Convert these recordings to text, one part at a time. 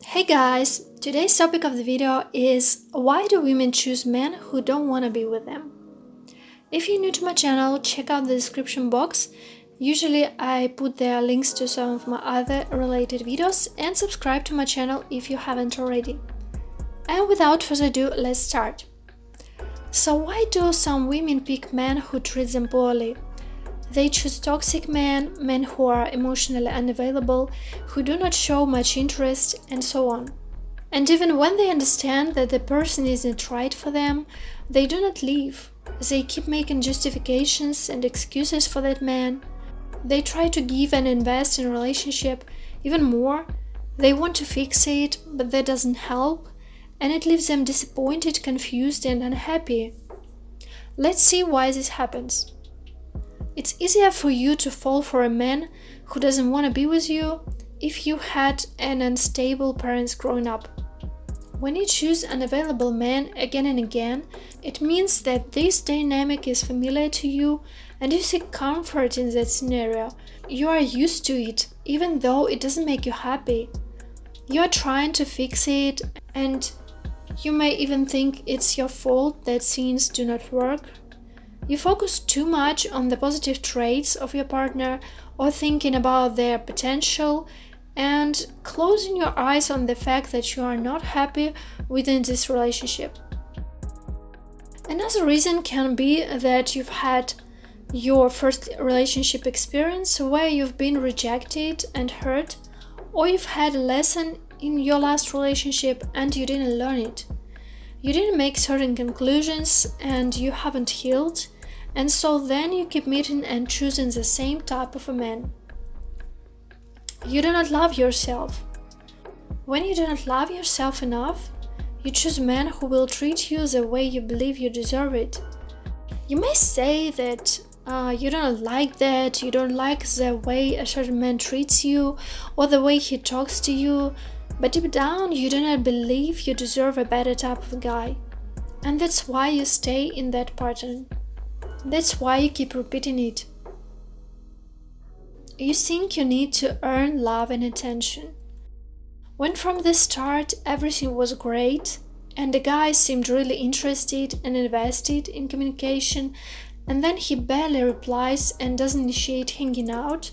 Hey guys, today's topic of the video is why do women choose men who don't want to be with them? If you're new to my channel, check out the description box. Usually I put there links to some of my other related videos, and subscribe to my channel if you haven't already. And without further ado, let's start. So why do some women pick men who treat them poorly? They choose toxic men who are emotionally unavailable, who do not show much interest, and so on. And even when they understand that the person isn't right for them, they do not leave. They keep making justifications and excuses for that man. They try to give and invest in a relationship even more. They want to fix it, but that doesn't help, and it leaves them disappointed, confused, and unhappy. Let's see why this happens. It's easier for you to fall for a man who doesn't want to be with you if you had an unstable parents growing up. When you choose unavailable men again and again, it means that this dynamic is familiar to you and you seek comfort in that scenario. You are used to it, even though it doesn't make you happy. You are trying to fix it, and you may even think it's your fault that things do not work. You focus too much on the positive traits of your partner or thinking about their potential and closing your eyes on the fact that you are not happy within this relationship. Another reason can be that you've had your first relationship experience where you've been rejected and hurt, or you've had a lesson in your last relationship and you didn't learn it. You didn't make certain conclusions and you haven't healed, and so then you keep meeting and choosing the same type of a man. You do not love yourself. When you do not love yourself enough, you choose men who will treat you the way you believe you deserve it. You may say that you don't like that, you don't like the way a certain man treats you or the way he talks to you, but deep down you do not believe you deserve a better type of guy. And that's why you stay in that pattern. That's why you keep repeating it. You think you need to earn love and attention. When from the start everything was great and the guy seemed really interested and invested in communication, and then he barely replies and doesn't initiate hanging out,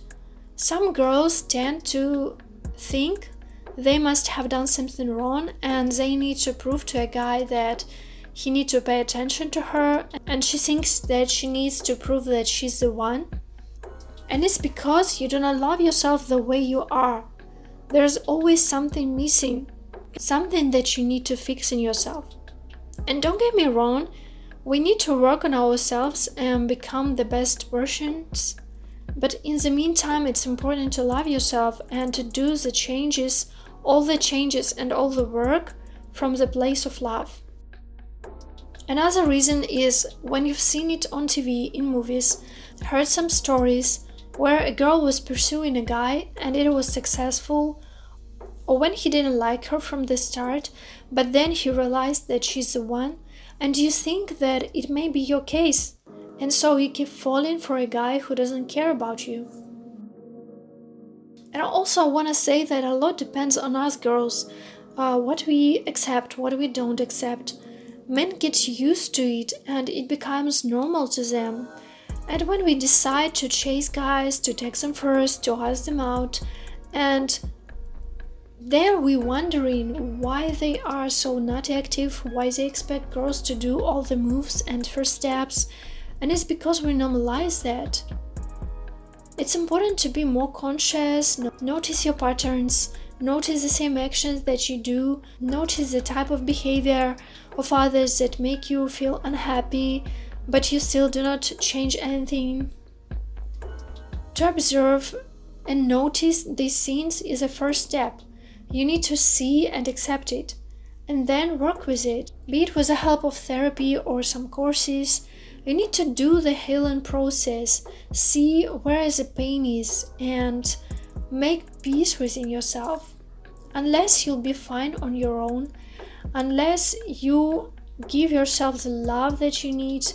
some girls tend to think they must have done something wrong and they need to prove to a guy that he needs to pay attention to her, and she thinks that she needs to prove that she's the one. And it's because you do not love yourself the way you are. There's always something missing, something that you need to fix in yourself. And don't get me wrong, we need to work on ourselves and become the best versions. But in the meantime, it's important to love yourself and to do the changes, all the changes and all the work from the place of love. Another reason is when you've seen it on TV, in movies, heard some stories where a girl was pursuing a guy and it was successful, or when he didn't like her from the start, but then he realized that she's the one, and you think that it may be your case, and so you keep falling for a guy who doesn't care about you. And I also want to say that a lot depends on us girls, what we accept, what we don't accept. Men get used to it and it becomes normal to them. And when we decide to chase guys, to text them first, to ask them out, and there we wondering why they are so not active, why they expect girls to do all the moves and first steps, and it's because we normalize that. It's important to be more conscious, notice your patterns, notice the same actions that you do, notice the type of behavior of others that make you feel unhappy, but you still do not change anything. To observe and notice these things is a first step. You need to see and accept it, and then work with it, be it with the help of therapy or some courses. You need to do the healing process, see where the pain is, and make peace within yourself. Unless you'll be fine on your own, unless you give yourself the love that you need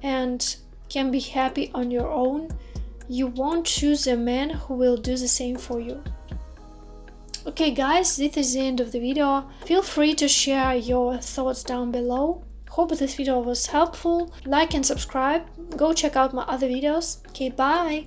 and can be happy on your own, you won't choose a man who will do the same for you. Okay guys, this is the end of the video. Feel free to share your thoughts down below. Hope this video was helpful. Like and subscribe. Go check out my other videos. Okay, bye!